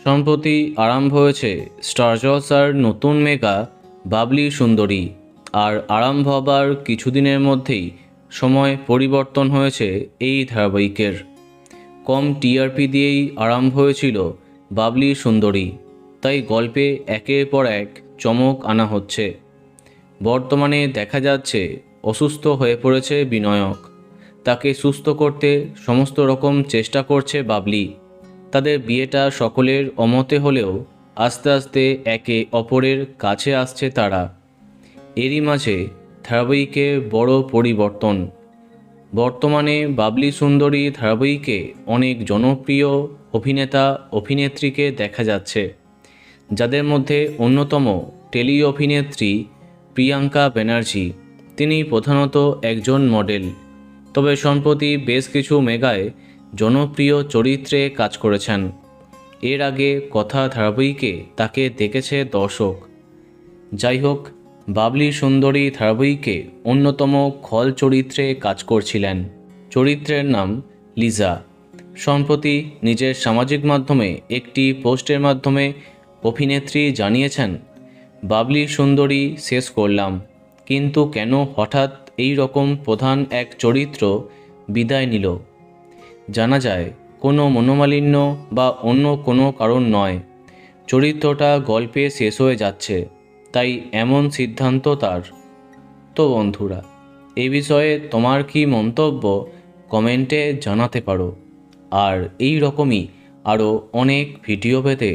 সম্প্রতি আরম্ভ হয়েছে স্টার জলসার নতুন মেগা বাবলি সুন্দরী। আর আরম্ভ হবার কিছুদিনের মধ্যেই সময় পরিবর্তন হয়েছে এই ধারাবাহিকের। কম টিআরপি দিয়েই আরম্ভ হয়েছিল বাবলি সুন্দরী, তাই গল্পে একের পর এক চমক আনা হচ্ছে। বর্তমানে দেখা যাচ্ছে অসুস্থ হয়ে পড়েছে বিনায়ক। তাকে সুস্থ করতে সমস্ত রকম চেষ্টা করছে বাবলি। তাদের বিয়েটা সকলের অমতে হলেও আস্তে আস্তে একে অপরের কাছে আসছে তারা। এরই মাঝে ধারাবাহিকে বড় পরিবর্তন। বর্তমানে বাবলি সুন্দরী ধারাবাহিকে অনেক জনপ্রিয় অভিনেতা অভিনেত্রীকে দেখা যাচ্ছে, যাদের মধ্যে অন্যতম টেলি অভিনেত্রী প্রিয়াঙ্কা ব্যানার্জি। তিনি প্রধানত একজন মডেল, তবে সম্প্রতি বেশ কিছু মেগায় জনপ্রিয় চরিত্রে কাজ করেছেন। এর আগে কথা ধারাবাহিকে তাকে দেখেছে দর্শক। যাই হোক, বাবলি সুন্দরী ধারাবাহিকে অন্যতম খল চরিত্রে কাজ করছিলেন। চরিত্রের নাম লিজা। সম্প্রতি নিজের সামাজিক মাধ্যমে একটি পোস্টের মাধ্যমে অভিনেত্রী জানিয়েছেন, বাবলি সুন্দরী শেষ করলাম, কিন্তু কেন হঠাৎ এই রকম প্রধান এক চরিত্র বিদায় নিল। জানা যায় কোনো মনোমালিন্য বা অন্য কোনো কারণ নয়, চরিত্রটা গল্পে শেষ হয়ে যাচ্ছে, তাই এমন সিদ্ধান্ত তার। তো বন্ধুরা, এই বিষয়ে তোমার কি মন্তব্য কমেন্টে জানাতে পারো। আর এই রকমই আরও অনেক ভিডিও পেতে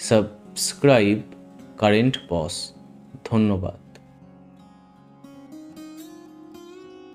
সাবস্ক্রাইব কারেন্ট বস। ধন্যবাদ।